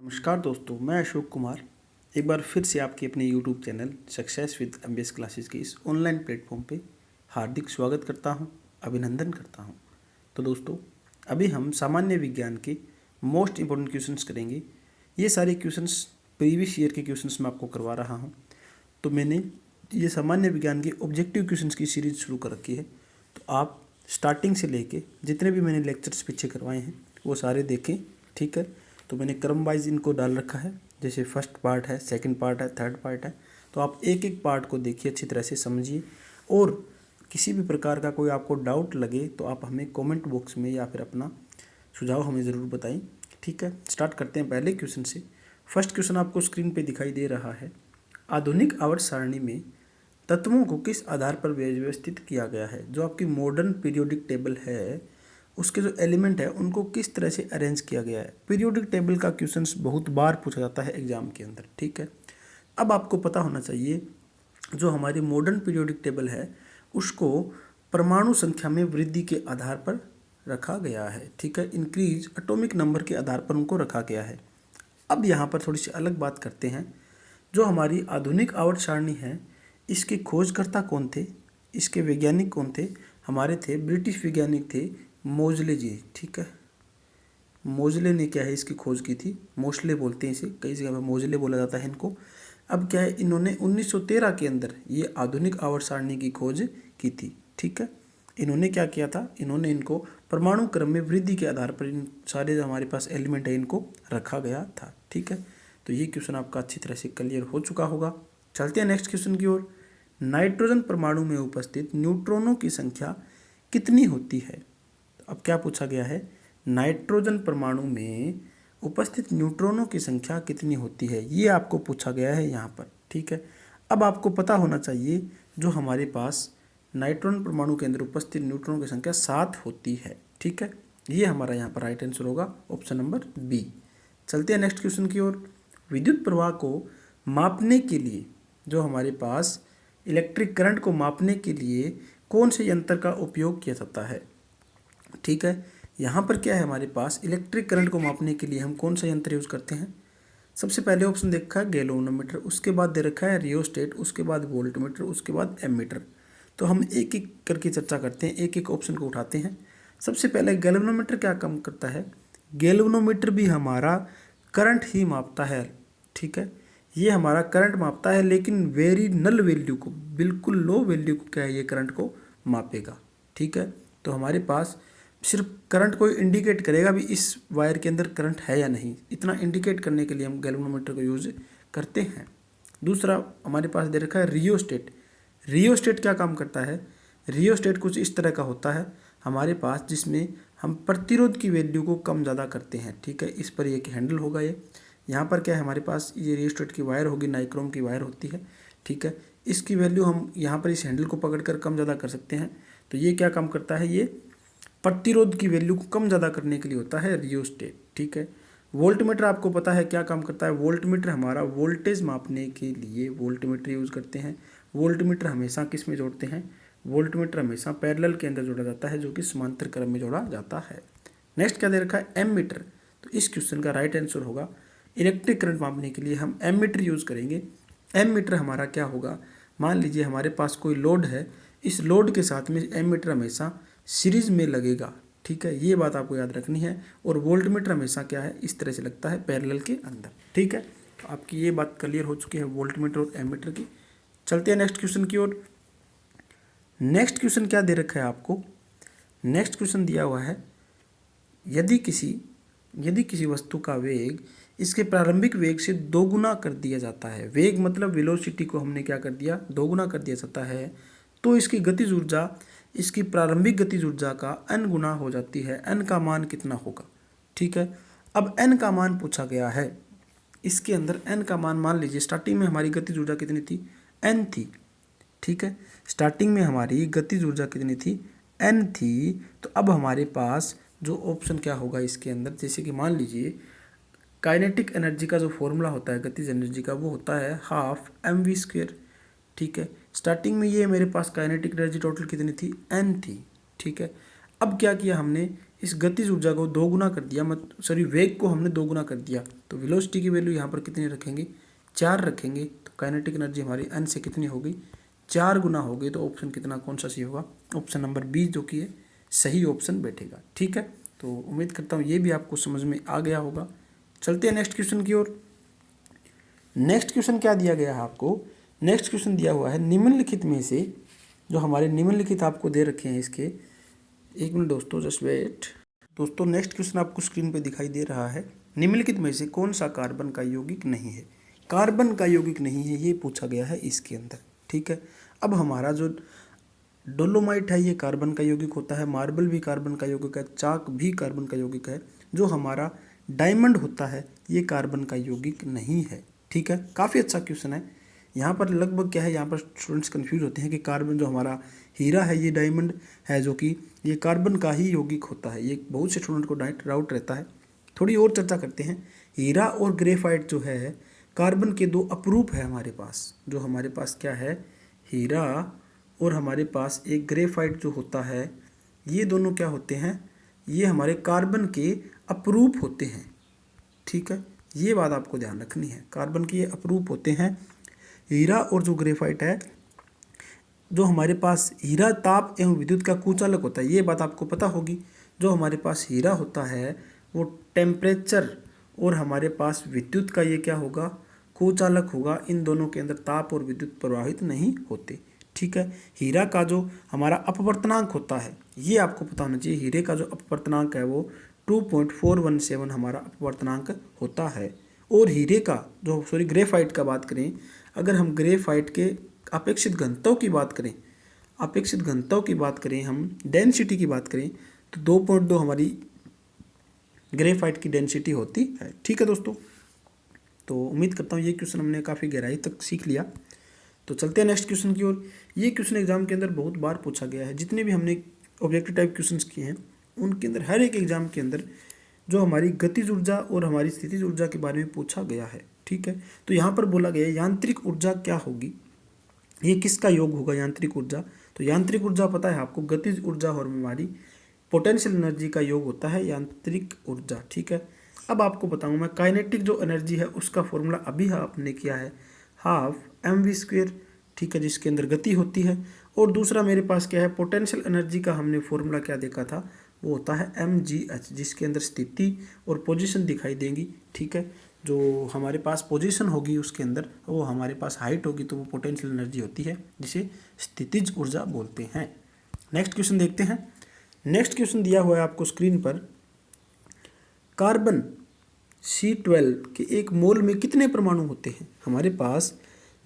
नमस्कार दोस्तों, मैं अशोक कुमार एक बार फिर से आपके अपने YouTube channel success with MBS classes के इस ऑनलाइन प्लेटफॉर्म पे हार्दिक स्वागत करता हूं, अभिनंदन करता हूं। तो दोस्तों, अभी हम सामान्य विज्ञान के मोस्ट इम्पोर्टेंट क्वेश्चंस करेंगे। ये सारे क्वेश्चंस प्रीवियस ईयर के क्वेश्चंस मैं आपको करवा रहा हूँ। तो मैंने ये सामान्य विज्ञान के ऑब्जेक्टिव क्वेश्चंस की सीरीज शुरू कर रखी है। तो आप स्टार्टिंग से लेके जितने भी मैंने लेक्चर्स पीछे करवाए हैं वो सारे देखें, ठीक है। तो मैंने क्रम वाइज इनको डाल रखा है, जैसे फर्स्ट पार्ट है, सेकंड पार्ट है, थर्ड पार्ट है। तो आप एक एक पार्ट को देखिए, अच्छी तरह से समझिए, और किसी भी प्रकार का कोई आपको डाउट लगे तो आप हमें कमेंट बॉक्स में या फिर अपना सुझाव हमें ज़रूर बताएं, ठीक है। स्टार्ट करते हैं पहले क्वेश्चन से। फर्स्ट क्वेश्चन आपको स्क्रीन पे दिखाई दे रहा है। आधुनिक आवर्त सारणी में तत्वों को किस आधार पर व्यवस्थित किया गया है। जो आपकी मॉडर्न पीरियोडिक टेबल है उसके जो एलिमेंट है उनको किस तरह से अरेंज किया गया है। पीरियोडिक टेबल का क्वेश्चंस बहुत बार पूछा जाता है एग्जाम के अंदर, ठीक है। अब आपको पता होना चाहिए जो हमारी मॉडर्न पीरियोडिक टेबल है उसको परमाणु संख्या में वृद्धि के आधार पर रखा गया है, ठीक है। इंक्रीज एटॉमिक नंबर के आधार पर उनको रखा गया है। अब यहाँ पर थोड़ी सी अलग बात करते हैं। जो हमारी आधुनिक आवर्त सारणी है इसके खोजकर्ता कौन थे, इसके वैज्ञानिक कौन थे, हमारे थे ब्रिटिश वैज्ञानिक थे मोजले जी, ठीक है। मोजले ने क्या है इसकी खोज की थी, मोस्ले बोलते हैं इसे, कई जगह पर मोजले बोला जाता है इनको। अब क्या है, इन्होंने 1913 के अंदर ये आधुनिक आवर्त सारणी की खोज की थी, ठीक है। इन्होंने क्या किया था, इन्होंने इनको परमाणु क्रम में वृद्धि के आधार पर इन सारे जो हमारे पास एलिमेंट है इनको रखा गया था, ठीक है। तो ये क्वेश्चन आपका अच्छी तरह से क्लियर हो चुका होगा। चलते हैं नेक्स्ट क्वेश्चन की ओर। नाइट्रोजन परमाणु में उपस्थित न्यूट्रॉनों की संख्या कितनी होती है। अब क्या पूछा गया है, नाइट्रोजन परमाणु में उपस्थित न्यूट्रॉनों की संख्या कितनी होती है, ये आपको पूछा गया है यहाँ पर, ठीक है। अब आपको पता होना चाहिए जो हमारे पास नाइट्रोजन परमाणु के अंदर उपस्थित न्यूट्रॉनों की संख्या 7 होती है, ठीक है। ये हमारा यहाँ पर राइट आंसर होगा, ऑप्शन नंबर बी। चलते हैं नेक्स्ट क्वेश्चन की ओर। विद्युत प्रवाह को मापने के लिए जो हमारे पास इलेक्ट्रिक करंट को मापने के लिए कौन से यंत्र का उपयोग किया जाता है, ठीक है। यहाँ पर क्या है, हमारे पास इलेक्ट्रिक करंट को मापने के लिए हम कौन सा यंत्र यूज़ करते हैं। सबसे पहले ऑप्शन देखा है गैल्वेनोमीटर, उसके बाद दे रखा है रियोस्टेट, उसके बाद वोल्टमीटर, उसके बाद एमीटर। तो हम एक एक करके चर्चा करते हैं, एक एक ऑप्शन को उठाते हैं। सबसे पहले गैल्वेनोमीटर क्या काम करता है। गैल्वेनोमीटर भी हमारा करंट ही मापता है, ठीक है। ये हमारा करंट मापता है, लेकिन वेरी नल वैल्यू को, बिल्कुल लो वैल्यू को क्या है, ये करंट को मापेगा, ठीक है। तो हमारे पास सिर्फ करंट को इंडिकेट करेगा भी इस वायर के अंदर करंट है या नहीं, इतना इंडिकेट करने के लिए हम गैल्वेनोमीटर को यूज़ करते हैं। दूसरा हमारे पास दे रखा है रियोस्टेट। रियोस्टेट क्या काम करता है, रियोस्टेट कुछ इस तरह का होता है हमारे पास, जिसमें हम प्रतिरोध की वैल्यू को कम ज़्यादा करते हैं, ठीक है। इस पर एक हैंडल होगा ये, यहाँ पर क्या है हमारे पास ये रियोस्टेट की वायर होगी, नाइक्रोम की वायर होती है, ठीक है। इसकी वैल्यू हम यहाँ पर इस हैंडल को पकड़कर कम ज़्यादा कर सकते हैं। तो ये क्या काम करता है, ये प्रतिरोध की वैल्यू को कम ज़्यादा करने के लिए होता है रियोस्टेट, ठीक है। वोल्टमीटर आपको पता है क्या काम करता है। वोल्टमीटर हमारा वोल्टेज मापने के लिए वोल्टमीटर यूज़ करते हैं। वोल्टमीटर हमेशा किस में जोड़ते हैं, वोल्टमीटर हमेशा पैरेलल के अंदर जोड़ा जाता है, जो कि समांतर क्रम में जोड़ा जाता है। नेक्स्ट क्या दे रखा है, एमीटर। तो इस क्वेश्चन का राइट आंसर होगा इलेक्ट्रिक करंट मापने के लिए हम एमीटर यूज़ करेंगे। एमीटर हमारा क्या होगा, मान लीजिए हमारे पास कोई लोड है, इस लोड के साथ में एमीटर हमेशा सीरीज में लगेगा, ठीक है। ये बात आपको याद रखनी है। और वोल्टमीटर हमेशा क्या है, इस तरह से लगता है पैरेलल के अंदर, ठीक है। तो आपकी ये बात क्लियर हो चुकी है वोल्टमीटर और एमीटर की। चलते हैं नेक्स्ट क्वेश्चन की ओर। नेक्स्ट क्वेश्चन क्या दे रखा है आपको, नेक्स्ट क्वेश्चन दिया हुआ है, यदि किसी वस्तु का वेग इसके प्रारंभिक वेग से दोगुना कर दिया जाता है, वेग मतलब वेलोसिटी को हमने क्या कर दिया, दोगुना कर दिया जाता है, तो इसकी गतिज ऊर्जा इसकी प्रारंभिक गतिज ऊर्जा का n गुना हो जाती है। n का मान कितना होगा, ठीक है। अब n का मान पूछा गया है, इसके अंदर n का मान मान लीजिए स्टार्टिंग में हमारी गतिज ऊर्जा कितनी थी, n थी, ठीक है। स्टार्टिंग में हमारी गतिज ऊर्जा कितनी थी, n थी। तो अब हमारे पास जो ऑप्शन क्या होगा इसके अंदर, जैसे कि मान लीजिए काइनेटिक एनर्जी का जो फॉर्मूला होता है गतिज एनर्जी का, वो होता है हाफ mv², ठीक है। स्टार्टिंग में ये मेरे पास काइनेटिक एनर्जी टोटल कितनी थी, n थी, ठीक है। अब क्या किया हमने, इस गतिज ऊर्जा को दोगुना कर दिया, वेग को हमने दोगुना कर दिया। तो वेलोसिटी की वैल्यू यहाँ पर कितनी रखेंगे, 4 रखेंगे। तो काइनेटिक एनर्जी हमारी n से कितनी हो गई, 4 गुना हो गई। तो ऑप्शन कितना, कौन सा सही होगा, ऑप्शन नंबर बी जो कि है सही ऑप्शन बैठेगा। ठीक है, तो उम्मीद करता हूँ ये भी आपको समझ में आ गया होगा। चलते हैं नेक्स्ट क्वेश्चन की ओर। नेक्स्ट क्वेश्चन क्या दिया गया है आपको, नेक्स्ट क्वेश्चन दिया हुआ है निम्नलिखित में से, जो हमारे निम्नलिखित आपको दे रखे हैं इसके, एक मिनट दोस्तों जस्ट वेट। दोस्तों नेक्स्ट क्वेश्चन आपको स्क्रीन पे दिखाई दे रहा है, निम्नलिखित में से कौन सा कार्बन का यौगिक नहीं है। कार्बन का यौगिक नहीं है ये पूछा गया है इसके अंदर। ठीक है, अब हमारा जो डोलोमाइट है ये कार्बन का यौगिक होता है, मार्बल भी कार्बन का यौगिक है, चाक भी कार्बन का यौगिक है। जो हमारा डायमंड होता है ये कार्बन का यौगिक नहीं है। ठीक है, काफ़ी अच्छा क्वेश्चन है। यहाँ पर लगभग क्या है, यहाँ पर स्टूडेंट्स कंफ्यूज होते हैं कि कार्बन जो हमारा हीरा है ये डायमंड है, जो कि ये कार्बन का ही यौगिक होता है। ये बहुत से स्टूडेंट को डाउट रहता है। थोड़ी और चर्चा करते हैं। हीरा और ग्रेफाइट जो है कार्बन के दो अपरूप है हमारे पास। जो हमारे पास क्या है, हीरा और हमारे पास एक ग्रेफाइट जो होता है, ये दोनों क्या होते हैं, ये हमारे कार्बन के अपरूप होते हैं। ठीक है, ये बात आपको ध्यान रखनी है, कार्बन के ये अपरूप होते हैं। हीरा और जो ग्रेफाइट है, जो हमारे पास हीरा ताप एवं विद्युत का कुचालक होता है, ये बात आपको पता होगी। जो हमारे पास हीरा होता है वो टेम्परेचर और हमारे पास विद्युत का ये क्या होगा, कुचालक होगा। इन दोनों के अंदर ताप और विद्युत प्रवाहित नहीं होते। ठीक है, हीरा का जो हमारा अपवर्तनांक होता है ये आपको पता होना चाहिए। हीरे का जो अपवर्तनांक है वो 2.417 हमारा अपवर्तनांक होता है। और हीरे का जो ग्रेफाइट का बात करें, अगर हम ग्रेफाइट के अपेक्षित घनत्व की बात करें, अपेक्षित घनत्व की बात करें, हम डेंसिटी की बात करें, तो 2.2 हमारी ग्रेफाइट की डेंसिटी होती है। ठीक है दोस्तों, तो उम्मीद करता हूँ ये क्वेश्चन हमने काफ़ी गहराई तक सीख लिया। तो चलते हैं नेक्स्ट क्वेश्चन की ओर। ये क्वेश्चन एग्जाम के अंदर बहुत बार पूछा गया है। जितने भी हमने ऑब्जेक्टिव टाइप क्वेश्चन किए हैं उनके अंदर, हर एक एग्जाम के अंदर जो हमारी गतिज ऊर्जा और हमारी स्थितिज ऊर्जा के बारे में पूछा गया है। ठीक है, तो यहाँ पर बोला गया है यांत्रिक ऊर्जा क्या होगी, ये किसका योग होगा यांत्रिक ऊर्जा। तो यांत्रिक ऊर्जा पता है आपको, गतिज ऊर्जा और हमारी पोटेंशियल एनर्जी का योग होता है यांत्रिक ऊर्जा। ठीक है, अब आपको बताऊँ मैं, काइनेटिक जो एनर्जी है उसका फॉर्मूला अभी आपने किया है, हाफ mv²। ठीक है, जिसके अंदर गति होती है। और दूसरा मेरे पास क्या है, पोटेंशियल एनर्जी का हमने फॉर्मूला क्या देखा था, वो होता है mgh, जिसके अंदर स्थिति और पोजीशन दिखाई देंगी। ठीक है, जो हमारे पास पोजीशन होगी उसके अंदर, वो हमारे पास हाइट होगी, तो वो पोटेंशियल एनर्जी होती है, जिसे स्थितिज ऊर्जा बोलते हैं। नेक्स्ट क्वेश्चन देखते हैं। नेक्स्ट क्वेश्चन दिया हुआ है आपको स्क्रीन पर, कार्बन C12 के एक मोल में कितने परमाणु होते हैं। हमारे पास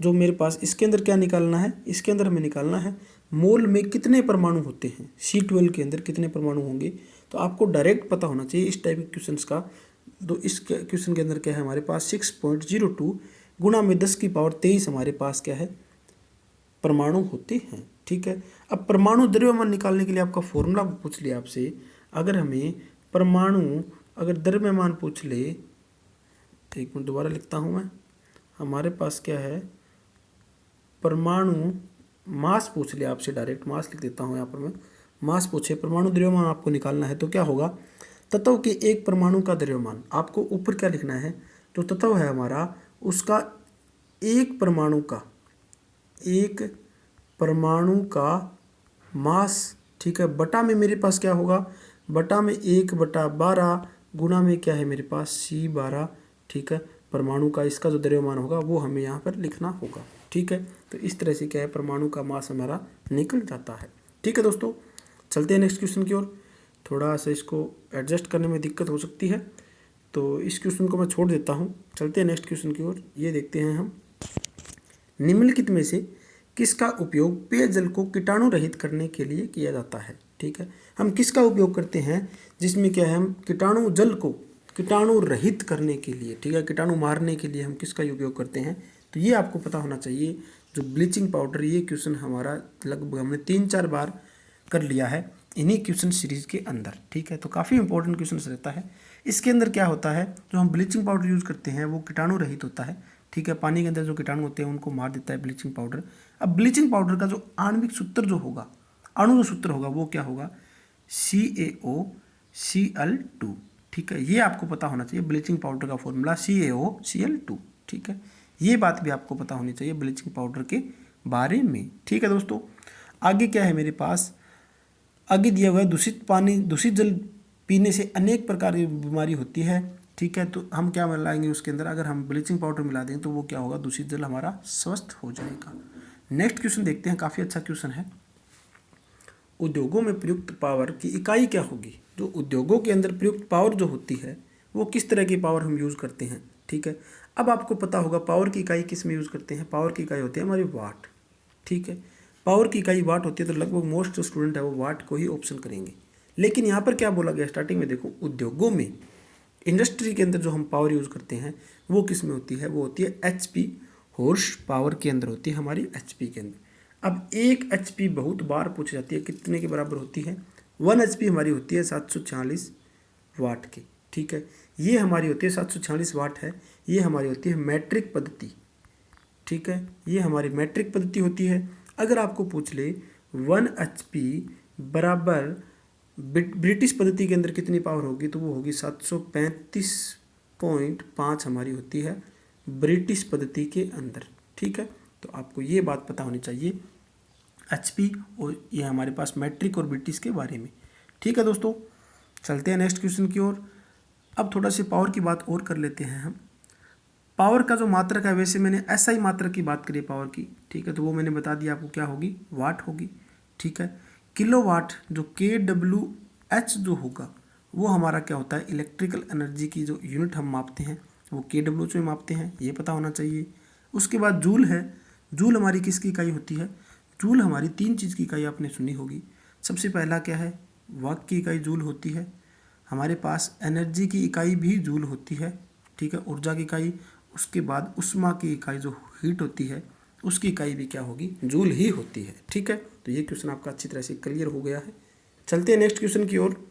जो मेरे पास इसके अंदर क्या निकालना है, इसके अंदर हमें निकालना है मोल में कितने परमाणु होते हैं, C12 के अंदर कितने परमाणु होंगे। तो आपको डायरेक्ट पता होना चाहिए इस टाइप के क्वेश्चंस का। तो इस क्वेश्चन के अंदर क्या है, हमारे पास 6.02 गुणा में 10⁻23 हमारे पास क्या है, परमाणु होते हैं। ठीक है, अब परमाणु द्रव्यमान निकालने के लिए आपका फॉर्मूला पूछ लिया आपसे। अगर हमें परमाणु अगर द्रव्यमान पूछ ले, एक मिनट दोबारा लिखता हूँ मैं, हमारे पास क्या है, परमाणु मास पूछ लिया आपसे, डायरेक्ट मास लिख देता हूँ यहाँ पर मैं। मास पूछे, परमाणु द्रव्यमान आपको निकालना है, तो क्या होगा, तत्व के एक परमाणु का द्रव्यमान। आपको ऊपर क्या लिखना है, जो तत्व है हमारा उसका एक परमाणु का मास। ठीक है, बटा में मेरे पास क्या होगा, बटा में 1/12 गुणा में क्या है मेरे पास C12। ठीक है, परमाणु का इसका जो द्रव्यमान होगा वो हमें यहाँ पर लिखना होगा। ठीक है, तो इस तरह से क्या है, परमाणु का मास हमारा निकल जाता है। ठीक है दोस्तों, चलते हैं नेक्स्ट क्वेश्चन की ओर। थोड़ा सा इसको एडजस्ट करने में दिक्कत हो सकती है, तो इस क्वेश्चन को मैं छोड़ देता हूँ। चलते हैं नेक्स्ट क्वेश्चन की ओर। ये देखते हैं हम, निम्नलिखित में से किसका उपयोग पेयजल को कीटाणु रहित करने के लिए किया जाता है। ठीक है, हम किसका उपयोग करते हैं, जिसमें क्या है, हम कीटाणु जल को कीटाणु रहित करने के लिए, ठीक है, कीटाणु मारने के लिए हम किसका उपयोग करते हैं। तो ये आपको पता होना चाहिए। जो ब्लीचिंग पाउडर, ये क्वेश्चन हमारा लगभग हमने 3-4 बार कर लिया है इन्हीं क्वेश्चन सीरीज के अंदर। ठीक है, तो काफ़ी इंपॉर्टेंट क्वेश्चन रहता है। इसके अंदर क्या होता है, जो हम ब्लीचिंग पाउडर यूज़ करते हैं वो कीटाणु रहित होता है। ठीक है, पानी के अंदर जो कीटाणु होते हैं उनको मार देता है ब्लीचिंग पाउडर। अब ब्लीचिंग पाउडर का जो आणविक सूत्र जो होगा, अणु जो सूत्र होगा वो क्या होगा, CaOCl2। ठीक है, ये आपको पता होना चाहिए ब्लीचिंग पाउडर का फॉर्मूला CaOCl2। ठीक है, ये बात भी आपको पता होनी चाहिए ब्लीचिंग पाउडर के बारे में। ठीक है दोस्तों, आगे क्या है मेरे पास, आगे दिया हुआ है दूषित पानी, दूषित जल पीने से अनेक प्रकार की बीमारी होती है। ठीक है, तो हम क्या मिलाएंगे उसके अंदर, अगर हम ब्लीचिंग पाउडर मिला देंगे तो वो क्या होगा, दूषित जल हमारा स्वस्थ हो जाएगा। नेक्स्ट क्वेश्चन देखते हैं, काफ़ी अच्छा क्वेश्चन है। उद्योगों में प्रयुक्त पावर की इकाई क्या होगी। जो उद्योगों के अंदर प्रयुक्त पावर जो होती है वो किस तरह की पावर हम यूज़ करते हैं। ठीक है, अब आपको पता होगा पावर की इकाई किस में यूज़ करते हैं। पावर की इकाई होती है हमारी वाट। ठीक है, पावर की इकाई वाट होती है, तो लगभग मोस्ट जो स्टूडेंट है वो वाट को ही ऑप्शन करेंगे। लेकिन यहाँ पर क्या बोला गया स्टार्टिंग में, देखो उद्योगों में, इंडस्ट्री के अंदर जो हम पावर यूज़ करते हैं वो किस में होती है, वो होती है HP, हॉर्स पावर के अंदर होती है हमारी HP के अंदर। अब 1 HP बहुत बार पूछी जाती है, कितने के बराबर होती है, 1 HP हमारी होती है 746 वाट की। ठीक है, ये हमारी होती है 746 वाट है, ये हमारी होती है मैट्रिक पद्धति। ठीक है, ये हमारी मैट्रिक पद्धति होती है। अगर आपको पूछ ले 1 HP बराबर ब्रिटिश पद्धति के अंदर कितनी पावर होगी, तो वो होगी 735.5 हमारी होती है ब्रिटिश पद्धति के अंदर। ठीक है, तो आपको ये बात पता होनी चाहिए HP और ये हमारे पास मैट्रिक और ब्रिटिश के बारे में। ठीक है दोस्तों, चलते हैं नेक्स्ट क्वेश्चन की ओर। अब थोड़ा सी पावर की बात और कर लेते हैं हम। पावर का जो मात्रक है, वैसे मैंने SI मात्रक की बात करी पावर की। ठीक है, तो वो मैंने बता दिया आपको क्या होगी, वाट होगी। ठीक है, किलोवाट जो kWh जो होगा वो हमारा क्या होता है, इलेक्ट्रिकल एनर्जी की जो यूनिट हम मापते हैं वो kWh में मापते हैं, ये पता होना चाहिए। उसके बाद जूल है, जूल हमारी किसकी इकाई होती है, जूल हमारी 3 चीज़ की इकाई आपने सुनी होगी। सबसे पहला क्या है, वाट की इकाई जूल होती है। हमारे पास एनर्जी की इकाई भी जूल होती है। ठीक है, ऊर्जा की इकाई। उसके बाद उष्मा की इकाई जो हीट होती है उसकी इकाई भी क्या होगी, जूल ही होती है। ठीक है, तो ये क्वेश्चन आपका अच्छी तरह से क्लियर हो गया है। चलते हैं नेक्स्ट क्वेश्चन की ओर।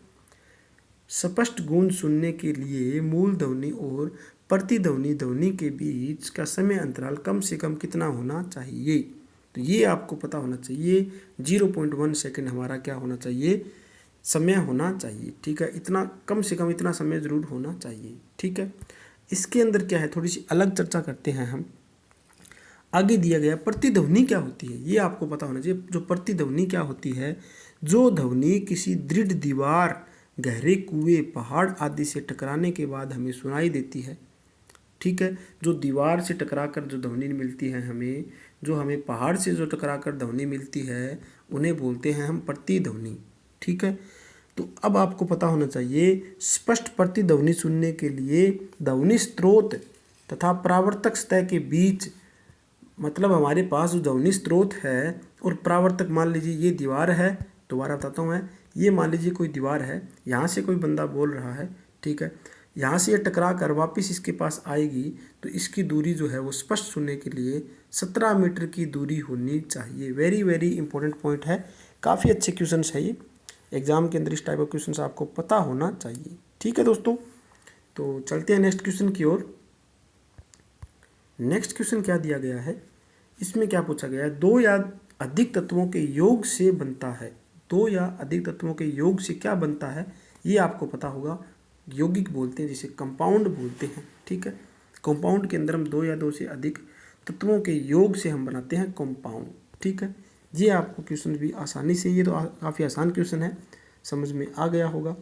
स्पष्ट गूंज सुनने के लिए मूल ध्वनि और प्रतिध्वनि ध्वनि के बीच का समय अंतराल कम से कम कितना होना चाहिए। तो ये आपको पता होना चाहिए, 0.1 सेकेंड हमारा क्या होना चाहिए, समय होना चाहिए। ठीक है, इतना कम से कम इतना समय ज़रूर होना चाहिए। ठीक है, इसके अंदर क्या है, थोड़ी सी अलग चर्चा करते हैं हम। आगे दिया गया प्रतिध्वनि क्या होती है, ये आपको पता होना चाहिए। जो प्रतिध्वनि क्या होती है, जो ध्वनि किसी दृढ़ दीवार, गहरे कुएं, पहाड़ आदि से टकराने के बाद हमें सुनाई देती है। ठीक है, जो दीवार से टकराकर जो ध्वनि मिलती है हमें, जो हमें पहाड़ से जो टकराकर ध्वनि मिलती है, उन्हें बोलते हैं हम प्रतिध्वनि। ठीक है, तो अब आपको पता होना चाहिए स्पष्ट प्रतिध्वनि सुनने के लिए ध्वनि स्रोत तथा परावर्तक सतह के बीच, मतलब हमारे पास जो ध्वनि स्रोत है और परावर्तक, मान लीजिए ये दीवार है, दोबारा बताता हूँ मैं, ये मान लीजिए कोई दीवार है, यहाँ से कोई बंदा बोल रहा है। ठीक है, यहाँ से ये टकरा कर वापस इसके पास आएगी, तो इसकी दूरी जो है वो स्पष्ट सुनने के लिए 17 मीटर की दूरी होनी चाहिए। वेरी वेरी इंपॉर्टेंट पॉइंट है, काफ़ी अच्छे क्वेश्चन है ये, एग्जाम के अंदर इस टाइप ऑफ क्वेश्चन आपको पता होना चाहिए। ठीक है दोस्तों, तो चलते हैं नेक्स्ट क्वेश्चन की ओर। नेक्स्ट क्वेश्चन क्या दिया गया है, इसमें क्या पूछा गया है, 2 या अधिक तत्वों के योग से बनता है। 2 या अधिक तत्वों के योग से क्या बनता है, ये आपको पता होगा। यौगिक बोलते हैं, जिसे कंपाउंड बोलते हैं। ठीक है, कंपाउंड के अंदर हम 2 या 2 से अधिक तत्वों के योग से हम बनाते हैं कंपाउंड। ठीक है, ये आपको क्वेश्चन भी आसानी से, ये तो काफ़ी आसान क्वेश्चन है, समझ में आ गया होगा।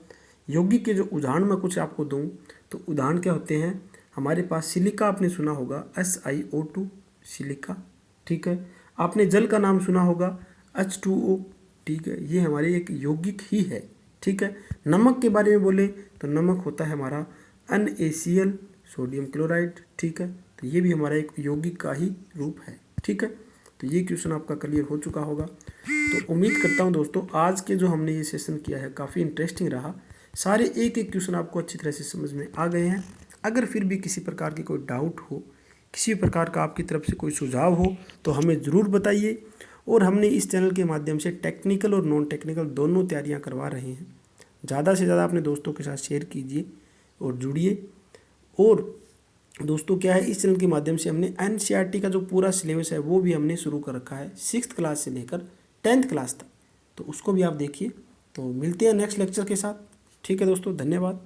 यौगिक के जो उदाहरण मैं कुछ आपको दूं, तो उदाहरण क्या होते हैं, हमारे पास सिलिका आपने सुना होगा, SiO2 सिलिका। ठीक है, आपने जल का नाम सुना होगा, H2O। ठीक है, ये हमारे एक यौगिक ही है। ठीक है, नमक के बारे में बोले तो नमक होता है हमारा NaCl, सोडियम क्लोराइड। ठीक है, तो ये भी हमारा एक यौगिक का ही रूप है। ठीक है, तो ये क्वेश्चन आपका क्लियर हो चुका होगा। तो उम्मीद करता हूँ दोस्तों, आज के जो हमने ये सेशन किया है काफ़ी इंटरेस्टिंग रहा। सारे एक एक क्वेश्चन आपको अच्छी तरह से समझ में आ गए हैं। अगर फिर भी किसी प्रकार की कोई डाउट हो, किसी प्रकार का आपकी तरफ से कोई सुझाव हो, तो हमें ज़रूर बताइए। और हमने इस चैनल के माध्यम से टेक्निकल और नॉन टेक्निकल दोनों तैयारियां करवा रहे हैं। ज़्यादा से ज़्यादा अपने दोस्तों के साथ शेयर कीजिए और जुड़िए। और दोस्तों क्या है, इस चैनल के माध्यम से हमने NCERT का जो पूरा सिलेबस है वो भी हमने शुरू कर रखा है, 6th क्लास से लेकर 10th क्लास तक, तो उसको भी आप देखिए। तो मिलते हैं नेक्स्ट लेक्चर के साथ। ठीक है दोस्तों, धन्यवाद।